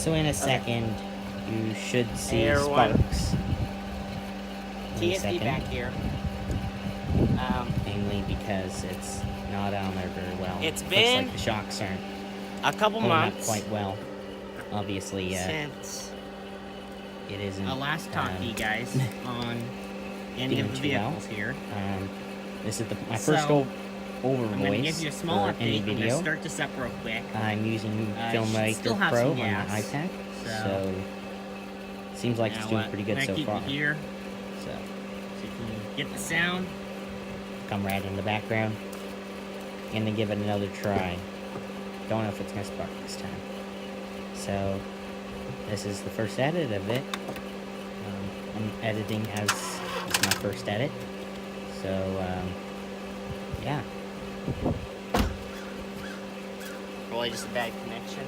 So in a second, you should see Air sparks. T.F.D. back here. Mainly because it's not on there very well. It's Looks been like the shocks aren't a couple holding up months quite well. Obviously, since it isn't. I last talked to you guys on any of the vehicles here. This is my first go over I'm going to give voice you a small for any update. I'm going to video. start this up real quick. I'm using Filmmaker still have Pro some on gas, my iPad, so seems like it's doing pretty good so keep far. it here So you can get the sound. Come right in the background, and then give it another try. Don't know if it's gonna spark this time. So this is the first edit of it. I'm editing as it's my first edit. So yeah. Probably just a bad connection.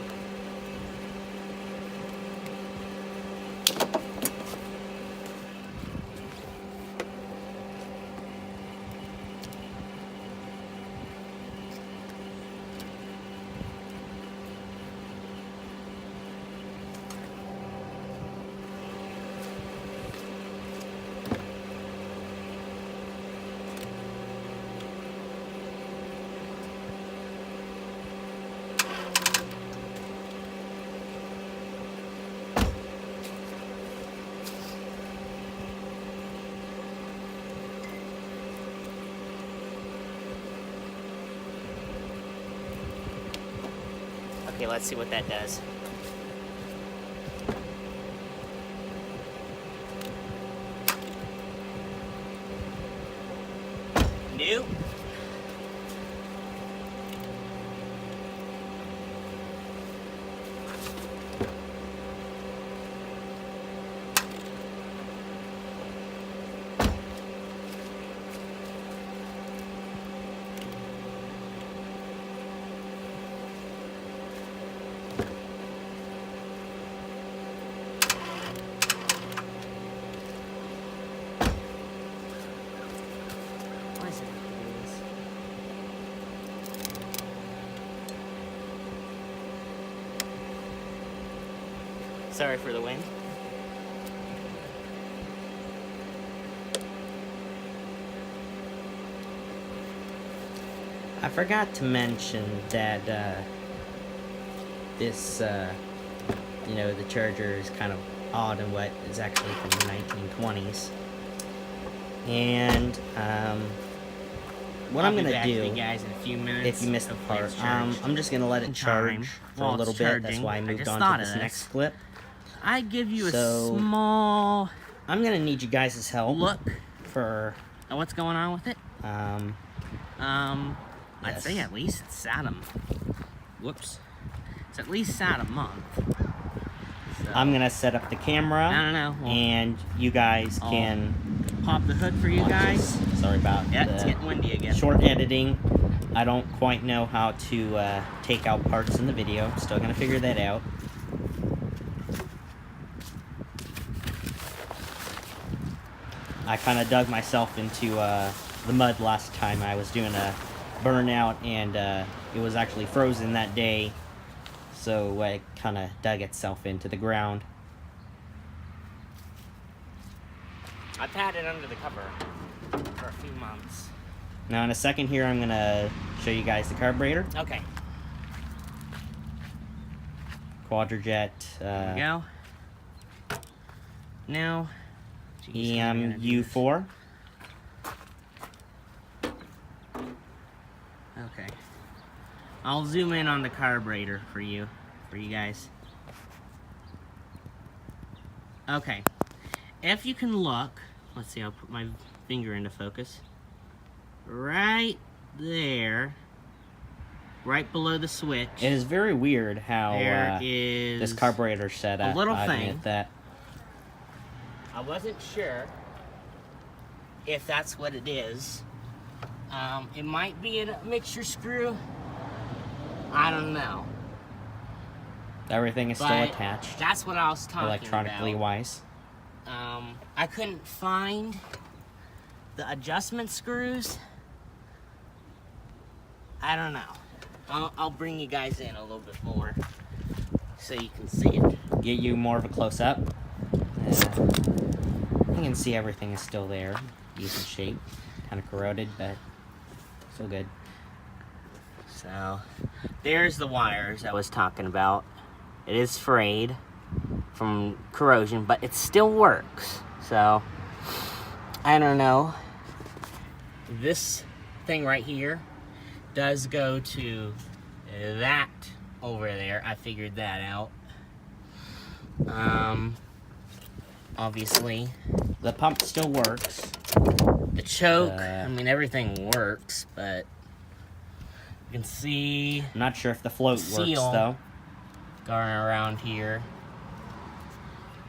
Okay, let's see what that does. New. Sorry for the wind. I forgot to mention that this, you know, the Charger is kind of odd and what is actually from the 1920s. And what I'm gonna do, guys, in a few minutes, if you missed the part, I'm just gonna let it charge for a little bit. That's why I moved on to this next clip. I give you a small. I'm gonna need you guys' help. Look for what's going on with it. I'd say at least it's sat whoops. It's at least sat a month. So, I'm gonna set up the camera. I don't know. Well, and you guys can pop the hood for you guys. Sorry about it's getting windy again. Short editing. I don't quite know how to take out parts in the video. Still gonna figure that out. I kind of dug myself into the mud last time. I was doing a burnout, and it was actually frozen that day, so it kind of dug itself into the ground. I've had it under the cover for a few months. Now in a second here, I'm gonna show you guys the carburetor. Okay. Quadrajet. There we go. Now, EMU4. Okay. I'll zoom in on the carburetor for you guys. Okay. If you can look, let's see, I'll put my finger into focus. Right there, right below the switch. It is very weird how there is this carburetor set up. a little I thing. admit that. I wasn't sure if that's what it is. It might be a mixture screw. I don't know. Everything is still attached. That's what I was talking electronically about. wise. I couldn't find the adjustment screws. I don't know. I'll bring you guys in a little bit more so you can see it. get you more of a close-up. You can see everything is still there. Decent shape. Kind of corroded, but still good. So, there's the wires I was talking about. It is frayed from corrosion, but it still works. So, I don't know. This thing right here does go to that over there. I figured that out. Obviously, The pump still works. the choke, I mean, everything works, but you can see I'm not sure if the float works, seal though. going around here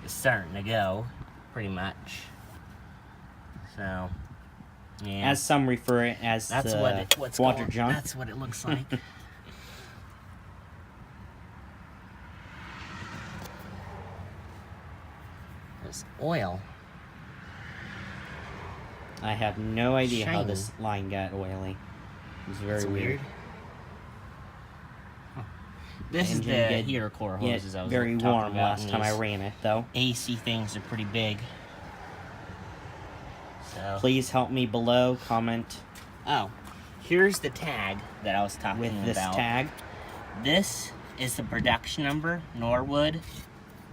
is starting to go, pretty much. So, yeah. As some refer it as That's the what's water going, junk. That's what it looks like. There's oil. I have no idea how Shiny. this line got oily. It's very That's weird. Huh. This is Engine the get- heater core Yeah, hoses I was very talking warm about, last and time I these ran it, though. AC things are pretty big. So. Please help me below. Comment Oh, here's the tag that I was talking with this about. tag. This is the production number, Norwood,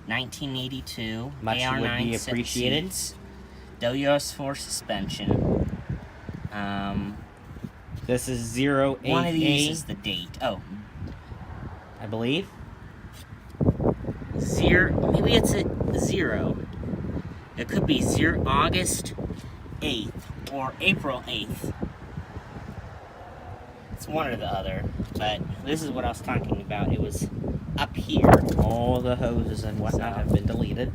1982. Much would AR9 be set appreciated. seats, WS4 suspension. This is 08A, One of these is the date. Oh, I believe. maybe it's a 0. It could be August 8th or April 8th. It's one or the other, but this is what I was talking about. It was up here. All the hoses and whatnot So. have been deleted,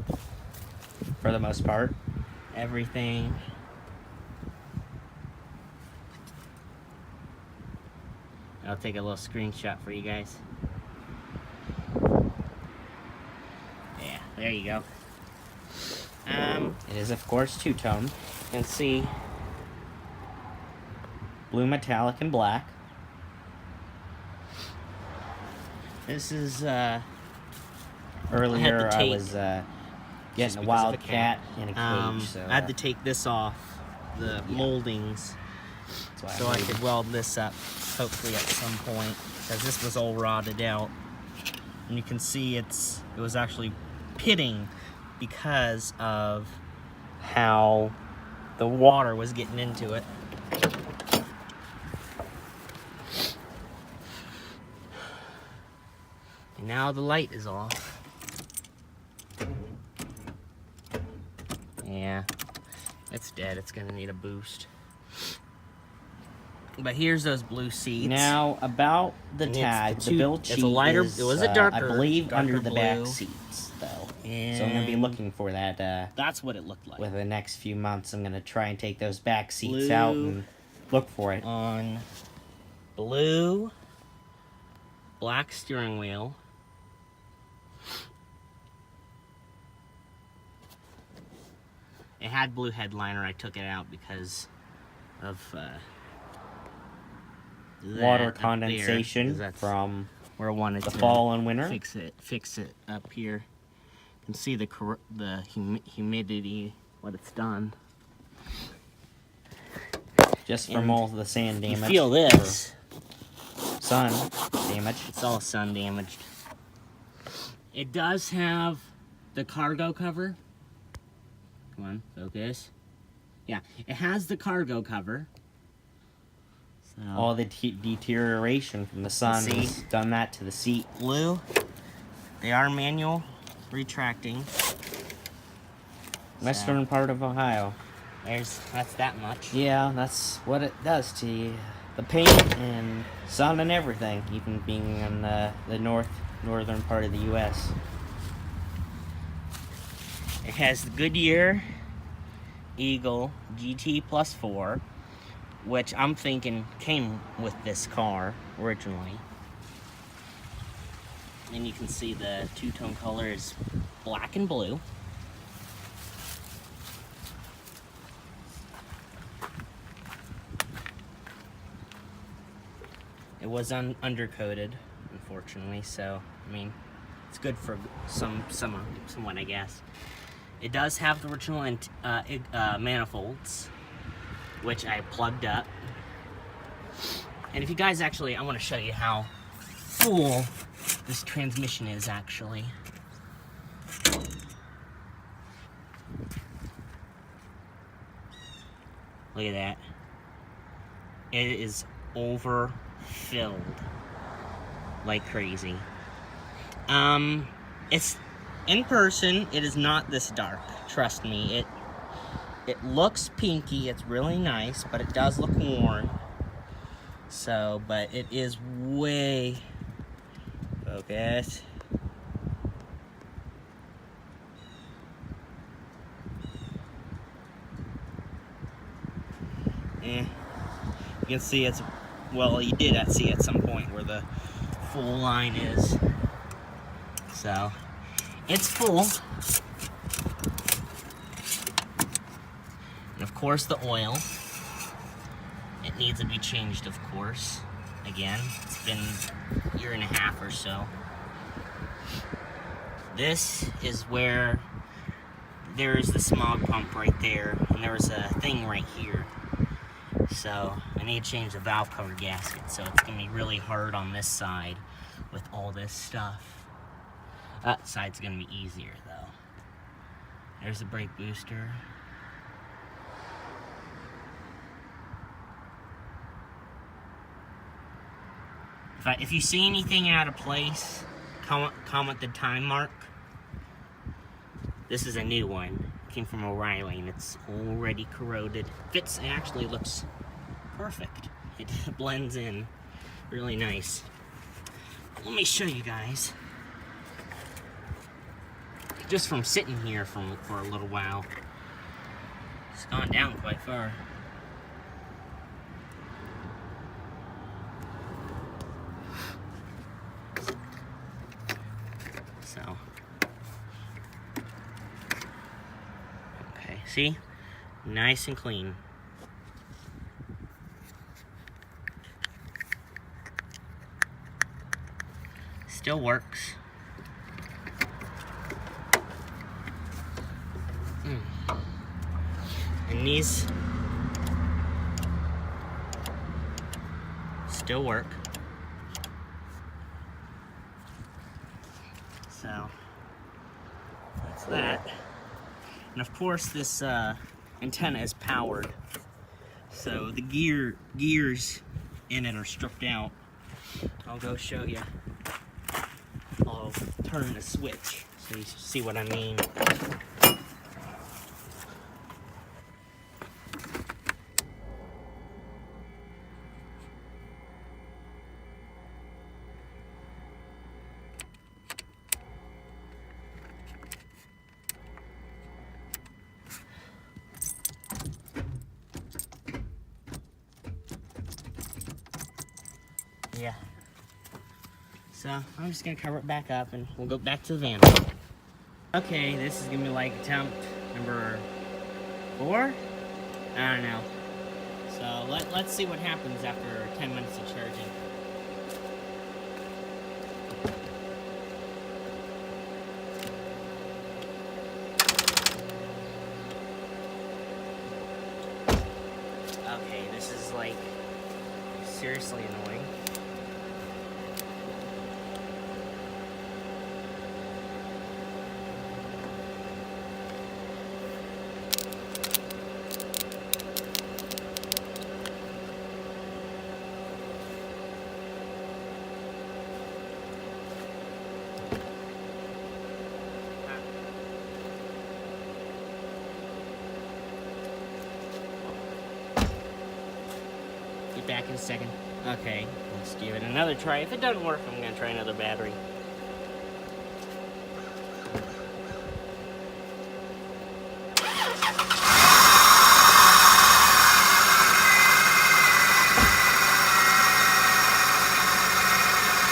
for the most part. Everything. I'll take a little screenshot for you guys. Yeah, there you go. It is, of course, two-tone. You can see Blue, metallic, and black. this is Earlier, I take- was just getting a because of wild the cat in a cage, so I had to take this off the moldings that's why so I could weld this up, hopefully at some point, because this was all rotted out. And you can see it was actually pitting because of how the water was getting into it. And now the light is off. Yeah, it's dead. It's gonna need a boost. But here's those blue seats. Now, about the And tag, it's the the build it's a sheet lighter- is, it was a I darker- believe, darker under the back blue. seats, though. So I'm going to be And looking for that that's what it looked like. with the next few months. I'm going to try and take those back seats Blue. out and look for it. On blue, black steering wheel. It had blue headliner. I took it out because of Water that up there, 'cause condensation that's from where I wanted the to fall and winter. fix it up here. You can see the humidity, what it's done. Just from and all the sand You damage. feel this. or sun damage. It's all sun damaged. It does have the cargo cover. Come on, focus. Yeah, it has the cargo cover. So, All the deterioration from the sun See? has done that to the seat. blue. They are manual retracting. Western part of Ohio. That's that much. Yeah, that's what it does to you. The paint and sun and everything, even being in the northern part of the U.S. It has the Goodyear Eagle GT Plus 4, which I'm thinking came with this car originally. And you can see the two-tone color is black and blue. It was undercoated, unfortunately, so, I mean, It's good for someone, I guess. It does have the original manifolds, which I plugged up. And if you guys actually, I want to show you how full this transmission is actually. Look at that. It is overfilled like crazy. It's in person, it is not this dark. Trust me. It looks pinky, it's really nice, but it does look worn. So, but it is way focus. You can see it's, well, you did see at some point where the full line is. So, it's full. And of course the oil. It needs to be changed, of course. Again, it's been a year and a half or so. This is where there's the smog pump right there, and there's a thing right here. So I need to change the valve cover gasket, so it's gonna be really hard on this side with all this stuff. That side's gonna be easier though. There's the brake booster. If you see anything out of place, comment the time mark. This is a new one. It came from O'Reilly and it's already corroded. Fits, it actually looks perfect. It blends in really nice. Let me show you guys. Just from sitting here for a little while, it's gone down quite far. So, okay, see? Nice and clean. Still works. And these still work. So that's that. And of course this antenna is powered. So the gears in it are stripped out. I'll go show you. I'll turn the switch so you see what I mean. Yeah. So I'm just gonna cover it back up and we'll go back to the van. Okay, this is gonna be like attempt number 4? I don't know. So let's see what happens after 10 minutes of charging. Okay, this is like seriously annoying. Back in a second. Okay, let's give it another try. If it doesn't work, I'm gonna try another battery.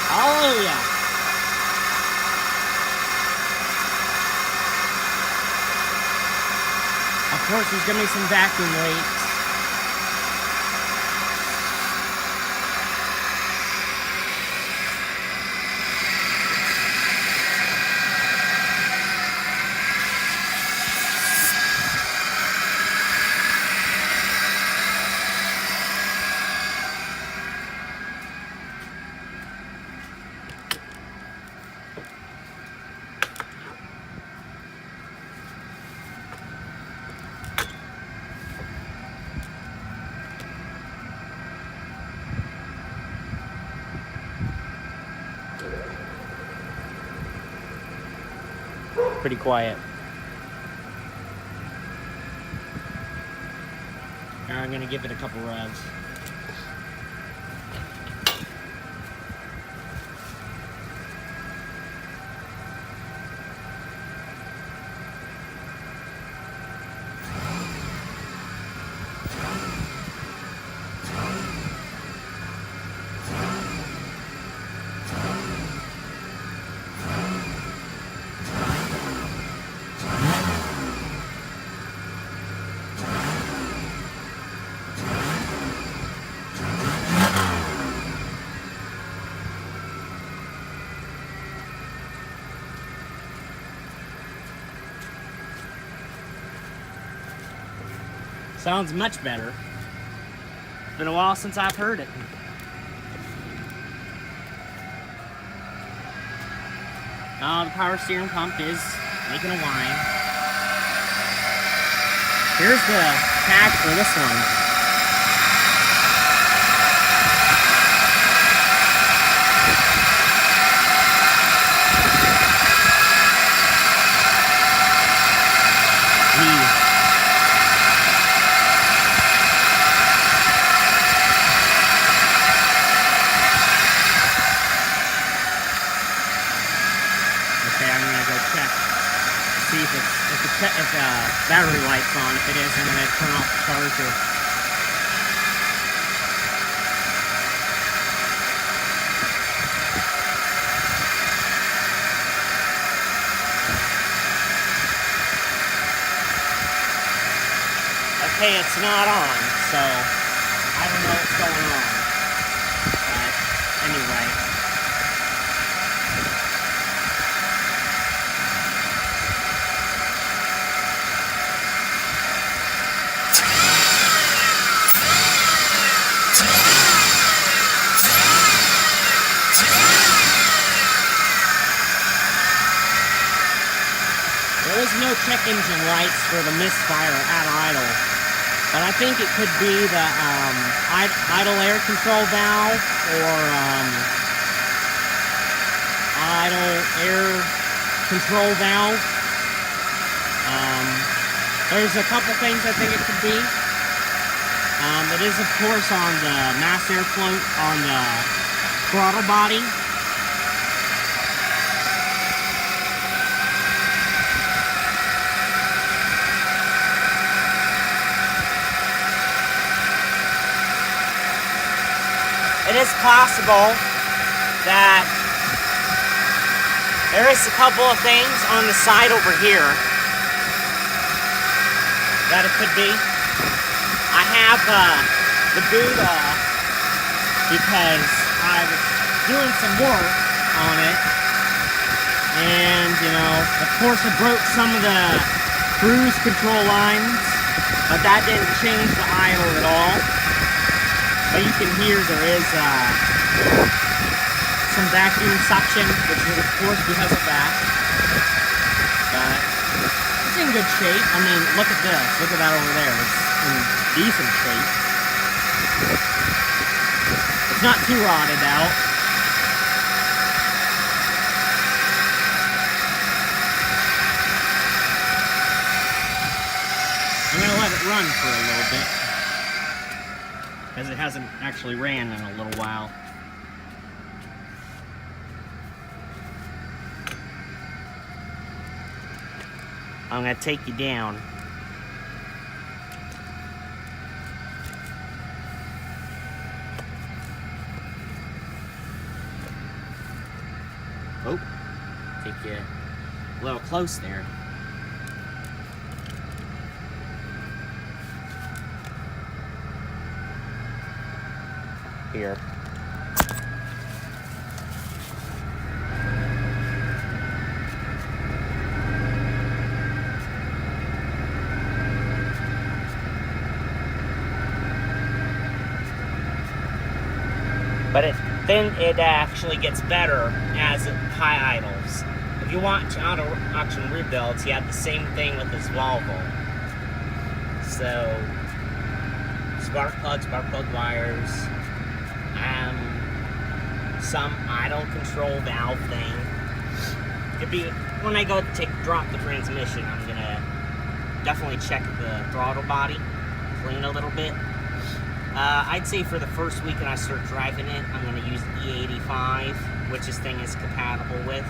Hallelujah! Of course, there's gonna be some vacuum leaks. pretty quiet. Now I'm gonna give it a couple revs. Sounds much better. It's been a while since I've heard it. The power steering pump is making a whine. Here's the tag for this one. If the battery light's on. If it is, I'm going to turn off the charger. Okay, it's not on, so I don't know what's going on. But anyway. No check engine lights for the misfire at idle, but I think it could be the idle air control valve or idle air control valve. There's a couple things I think it could be. It is of course on the mass airflow on the throttle body. It is possible that there is a couple of things on the side over here that it could be. I have the boot off because I was doing some work on it, and you know, of course I broke some of the cruise control lines, but that didn't change the idle at all. But you can hear there is some vacuum suction, which is of course because of that. But it's in good shape. I mean, look at this. Look at that over there. It's in decent shape. It's not too rotted out. I'm going to let it run for a little bit, as it hasn't actually ran in a little while. I'm going to take you down. Oh, take you a little close there. Here. But then it actually gets better as it high idles. If you watch auto-auction rebuilds, you have the same thing with this Volvo. So, spark plug wires, some idle control valve thing. It'd be when I go to drop the transmission, I'm gonna definitely check the throttle body, clean a little bit. I'd say for the first week when I start driving it, I'm gonna use E85, which this thing is compatible with,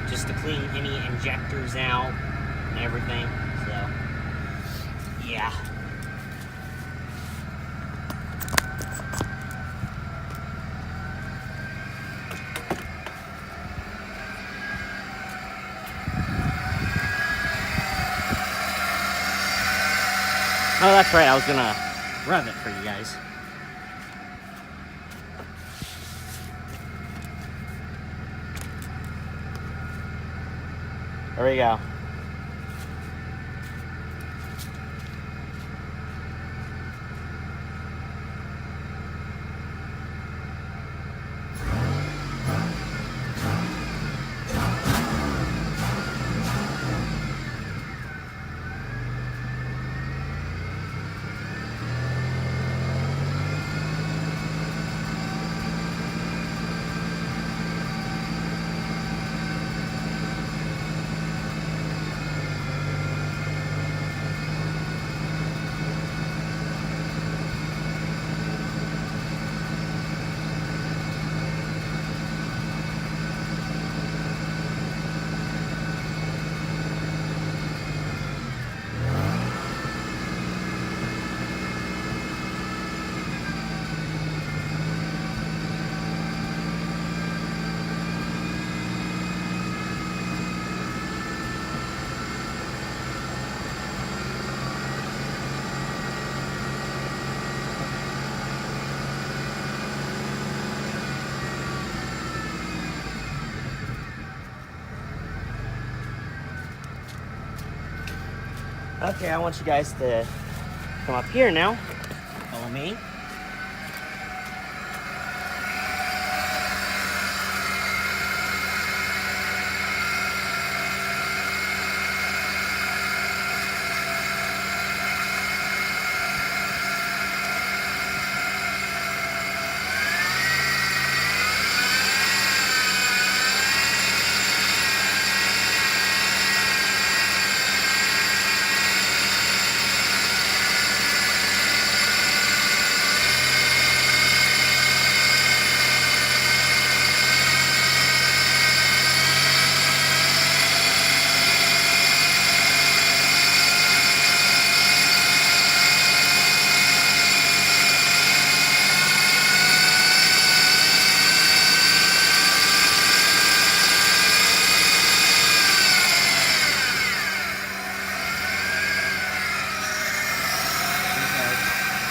just to clean any injectors out and everything. So, yeah. Oh, that's right, I was gonna rev it for you guys. There we go. Okay, I want you guys to come up here now. Follow me.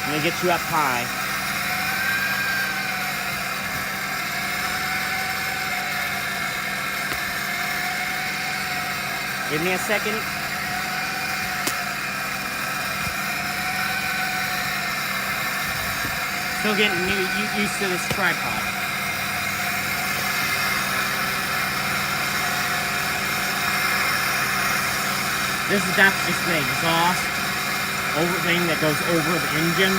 I'm gonna get you up high. Give me a second. Still getting used to this tripod. This is just the exhaust thing that goes over the engine.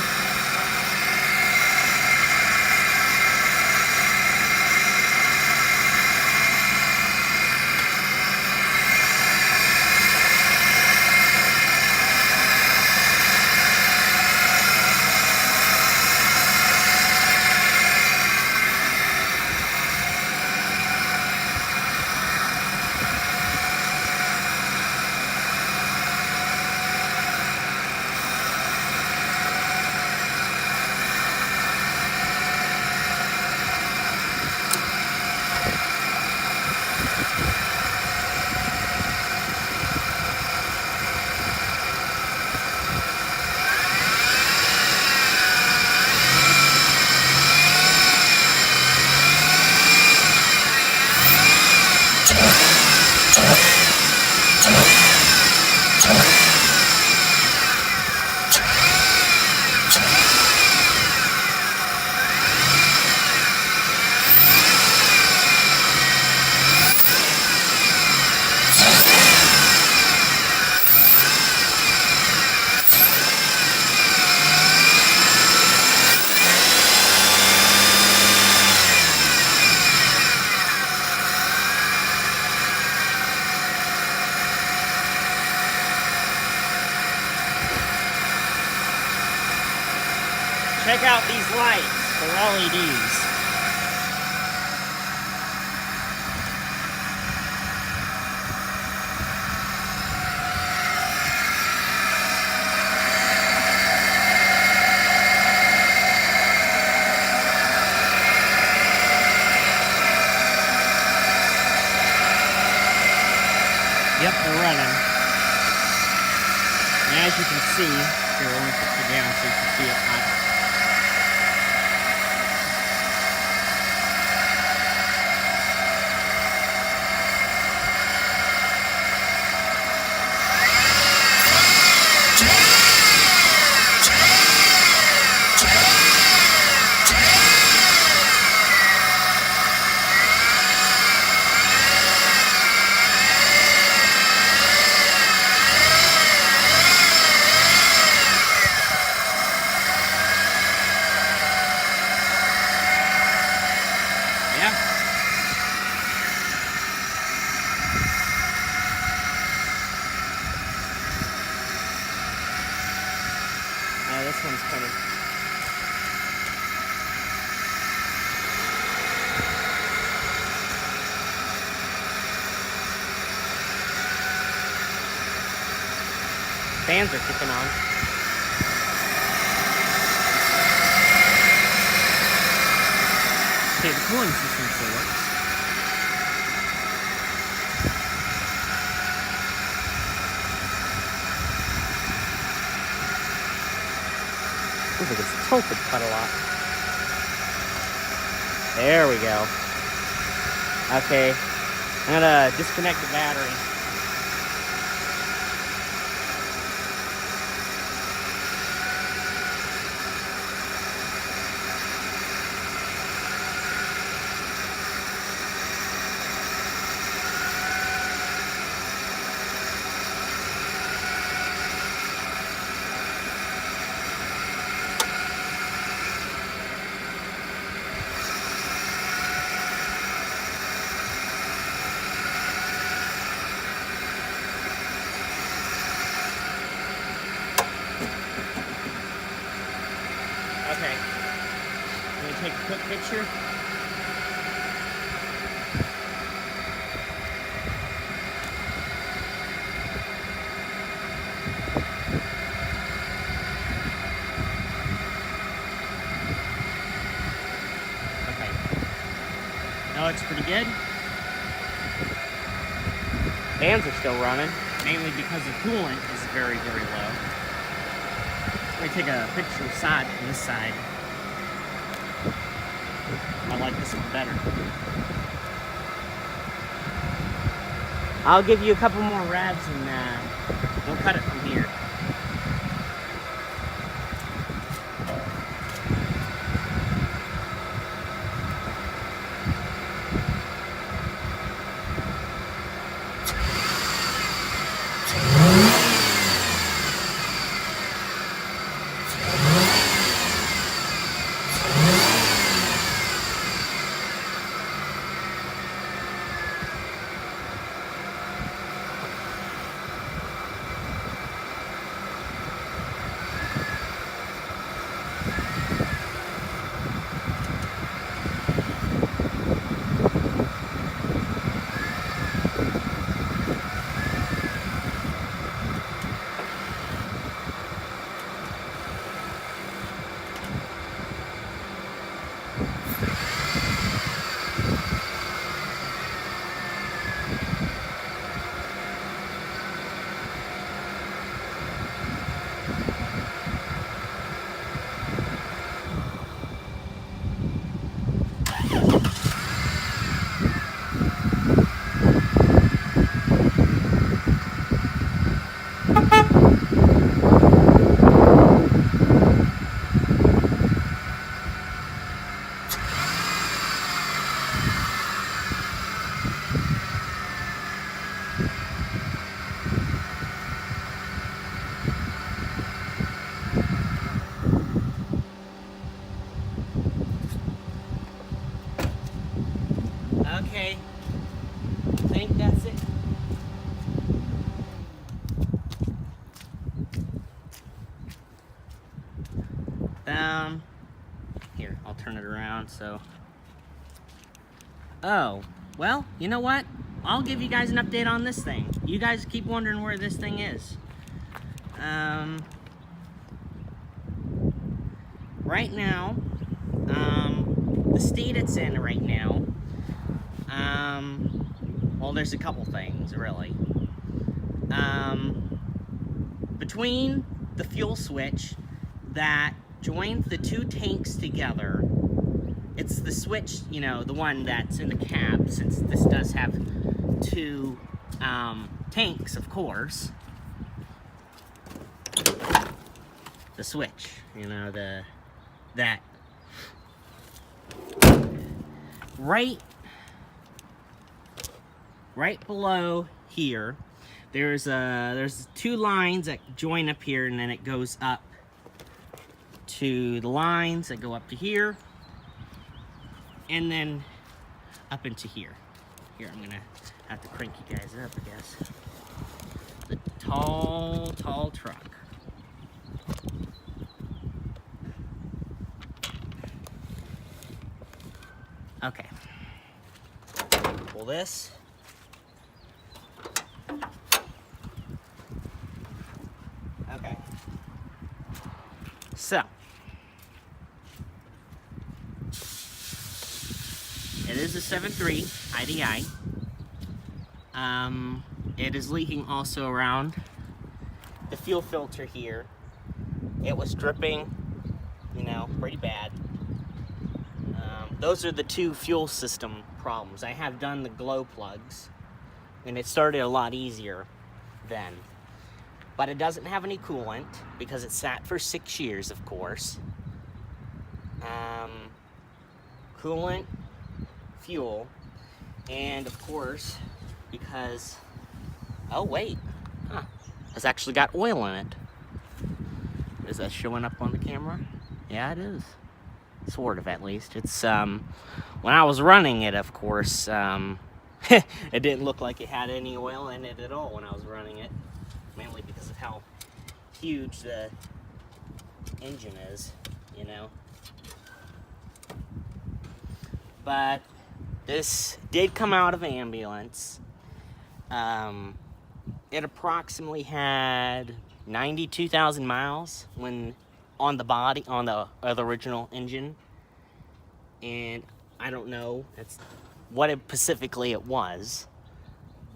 check out these lights. They're LEDs. Yep, they're running. And as you can see, here, let me put it down so you can see it. This one's coming. Fans are kicking on. Okay, the cooling system still works. Looks like it's tilted quite a lot. There we go. Okay, I'm gonna disconnect the battery. Okay, let me take a quick picture. Okay, that looks pretty good. Fans are still running, mainly because the coolant is very, very low. Let me take a picture of side from this side. I like this one better. I'll give you a couple more revs and we'll cut it from here. turn it around, so. Oh, well, you know what? I'll give you guys an update on this thing. You guys keep wondering where this thing is. Right now, the state it's in right now, well, there's a couple things, really. Between the fuel switch that joins the two tanks together, it's the switch, you know, the one that's in the cab, since this does have two tanks, of course. The switch, you know, that right below here, there's two lines that join up here, and then it goes up to the lines that go up to here, and then up into here. Here, I'm gonna have to crank you guys up, I guess. The tall truck. Okay. Pull this. Okay. So. It is a 7.3 IDI. It is leaking also around the fuel filter here. It was dripping, you know, pretty bad. Those are the two fuel system problems. I have done the glow plugs, and it started a lot easier then. But it doesn't have any coolant because it sat for 6 years, of course. Coolant, fuel, and of course, because, oh wait, it's actually got oil in it. Is that showing up on the camera? Yeah, it is. Sort of, at least. It's, when I was running it, of course, it didn't look like it had any oil in it at all when I was running it. Mainly because of how huge the engine is, you know. But this did come out of an ambulance. It approximately had 92,000 miles when on the body, on the original engine. And I don't know what specifically it was,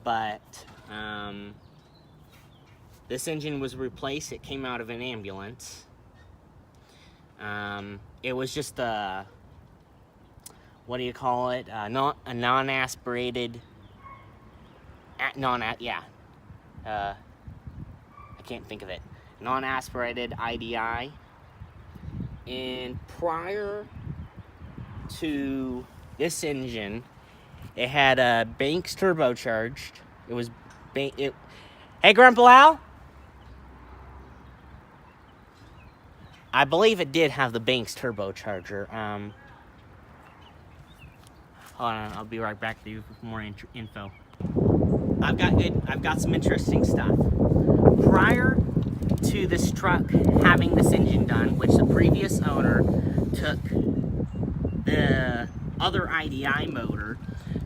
but this engine was replaced. It came out of an ambulance. It was just a, what do you call it? Not a non-aspirated, I can't think of it. Non-aspirated IDI. And prior to this engine, it had a Banks turbocharged. It was hey, Grandpa Al? I believe it did have the Banks turbocharger. Hold on, I'll be right back to you with more info. I've got some interesting stuff. Prior to this truck having this engine done, which the previous owner took the other IDI motor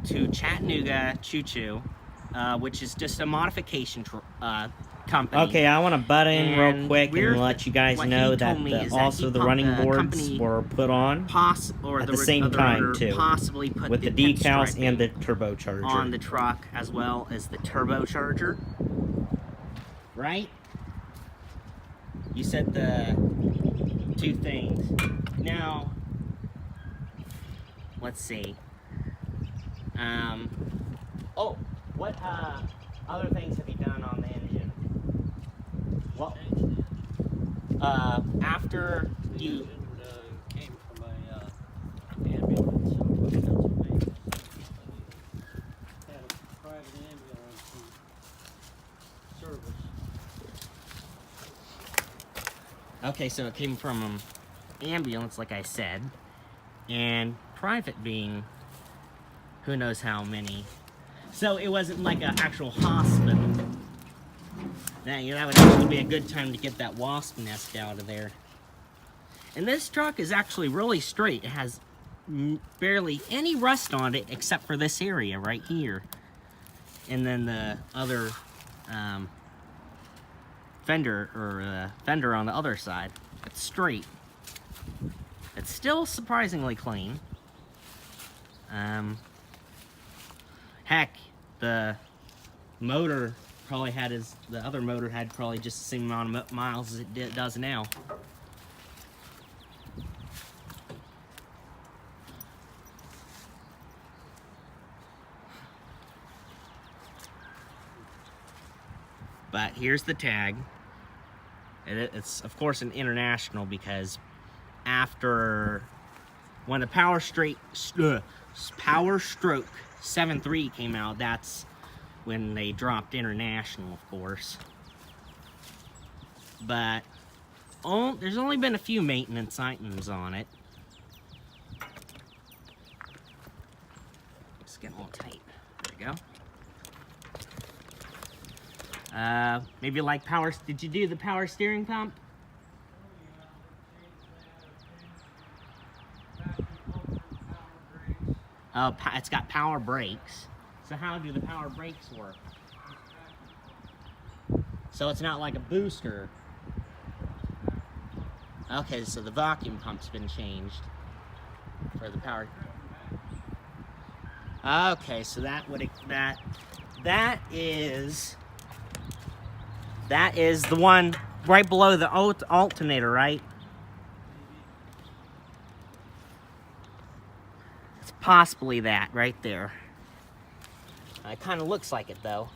to Chattanooga Choo Choo, which is just a modification company. Okay, I want to butt in real quick and let you guys know that also the running boards were put on at the same time too, possibly put with the decals and the turbocharger on the truck, as well as the turbocharger. Right? You said the two things. Now, let's see. Oh, what other things have you done on the engine? Well, after you came from a ambulance in Pennsylvania. Had a private ambulance in service. Okay, so it came from an ambulance, like I said, and private being who knows how many. So it wasn't like an actual hospital. That would actually be a good time to get that wasp nest out of there. And this truck is actually really straight. It has barely any rust on it except for this area right here. And then the other fender on the other side. It's straight. It's still surprisingly clean. Heck, the motor probably had the other motor had probably just the same amount of miles as it does now. But here's the tag. It's of course an international because after when the Power Stroke 7.3 came out, that's when they dropped international, of course. But there's only been a few maintenance items on it. It's getting a little tight. There we go. Maybe like power. Did you do the power steering pump? Oh, it's got power brakes. So how do the power brakes work? So it's not like a booster. Okay, so the vacuum pump's been changed for the power. Okay, so that is the one right below the alternator, right? It's possibly that right there. It kind of looks like it though.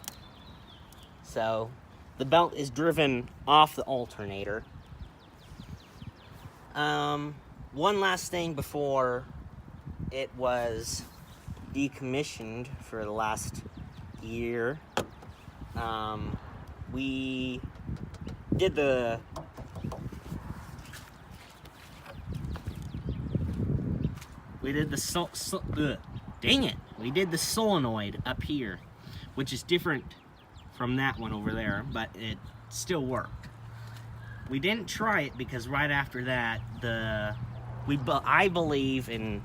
So the belt is driven off the alternator. One last thing before it was decommissioned for the last year. We did the solenoid up here, which is different from that one over there, but it still worked. We didn't try it because right after that, I believe, and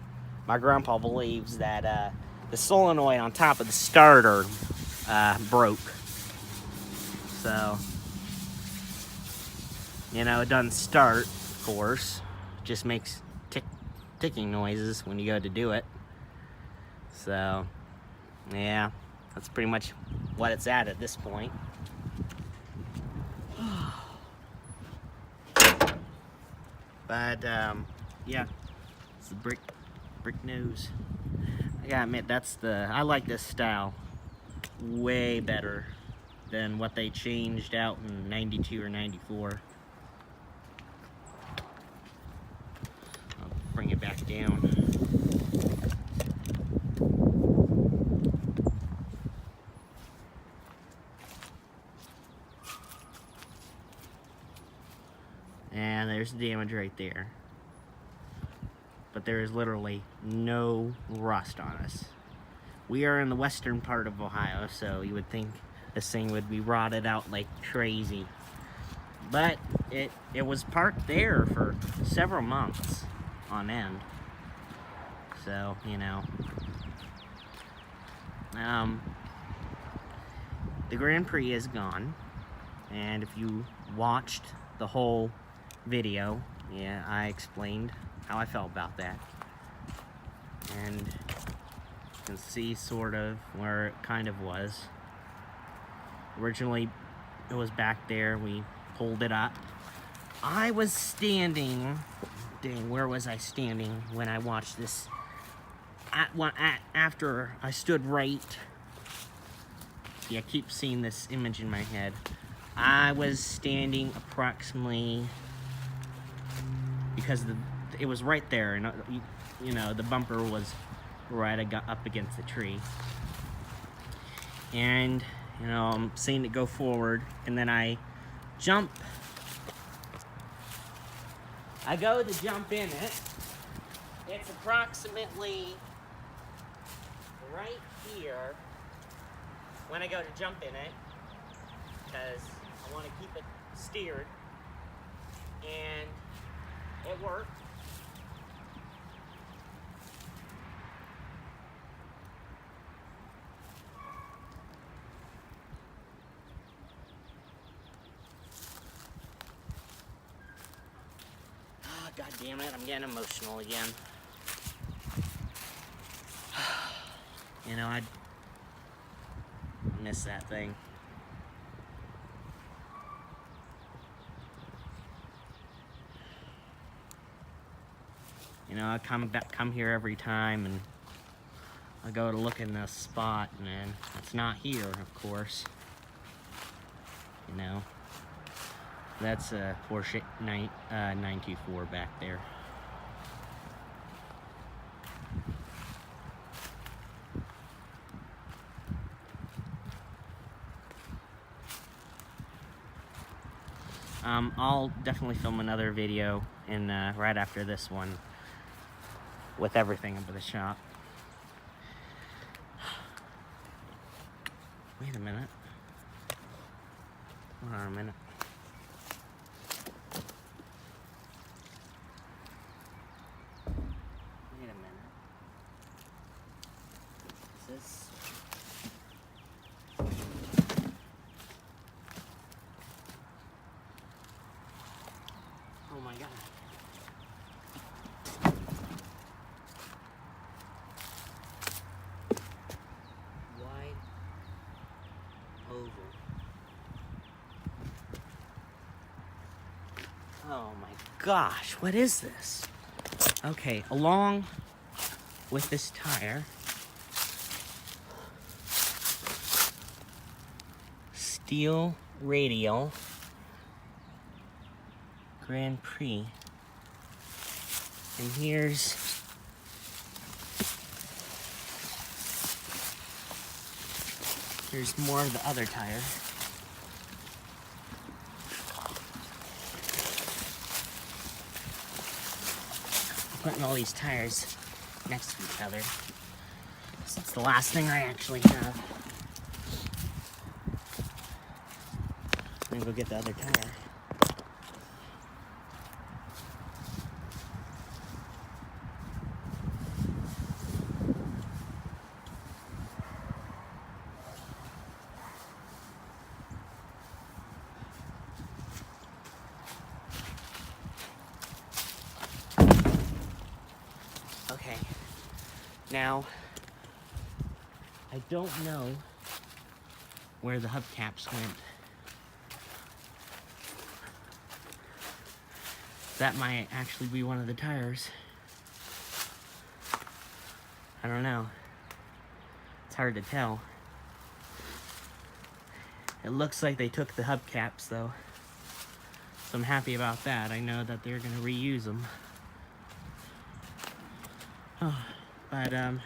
my grandpa believes that the solenoid on top of the starter broke. So, you know, it doesn't start, of course. It just makes ticking noises when you go to do it. So, yeah, that's pretty much what it's at this point. But, yeah, it's the brick nose. I gotta admit, I like this style way better than what they changed out in 92 or 94. I'll bring it back down. And there's the damage right there. But there is literally no rust on us. We are in the western part of Ohio, so you would think this thing would be rotted out like crazy. But it was parked there for several months on end. So, you know. The Grand Prix is gone. And if you watched the whole video, yeah, I explained how I felt about that. And you can see sort of where it kind of was. Originally, it was back there. We pulled it up. I was standing. Dang, where was I standing when I watched this? After I stood right. Yeah, I keep seeing this image in my head. I was standing approximately because it was right there, and you know the bumper was right up against the tree, and you know I'm seeing it go forward, and then I jump. I go to jump in it. It's approximately right here when I go to jump in it because I want to keep it steered, and It worked. Ah, God damn it, I'm getting emotional again. You know, I miss that thing. You know, I come here every time, and I go to look in this spot, and then it's not here, of course. You know, that's a Porsche 924 back there. I'll definitely film another video in right after this one with everything up at the shop. Wait a minute. Hold on a minute. Wait a minute. Is this... Oh my God. Wide oval. Oh my gosh, what is this? Okay, along with this tire, steel radial Grand Prix. And here's more of the other tire. I'm putting all these tires next to each other. So it's the last thing I actually have. I'm gonna go get the other tire. Okay, now, I don't know where the hubcaps went. That might actually be one of the tires. I don't know. It's hard to tell. It looks like they took the hubcaps though. So I'm happy about that. I know that they're gonna reuse them. Oh, but I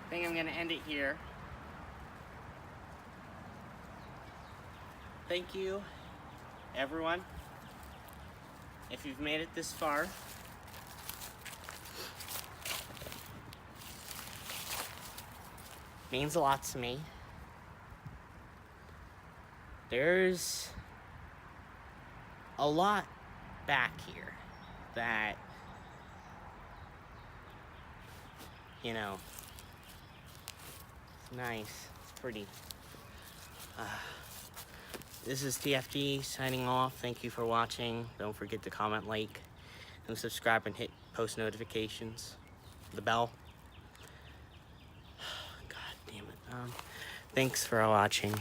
think I'm gonna end it here. Thank you, everyone, if you've made it this far. Means a lot to me. There's a lot back here that, you know, it's nice, it's pretty. This is T.F.D. signing off. Thank you for watching. Don't forget to comment, like, and subscribe, and hit post notifications, the bell. God damn it. Thanks for watching.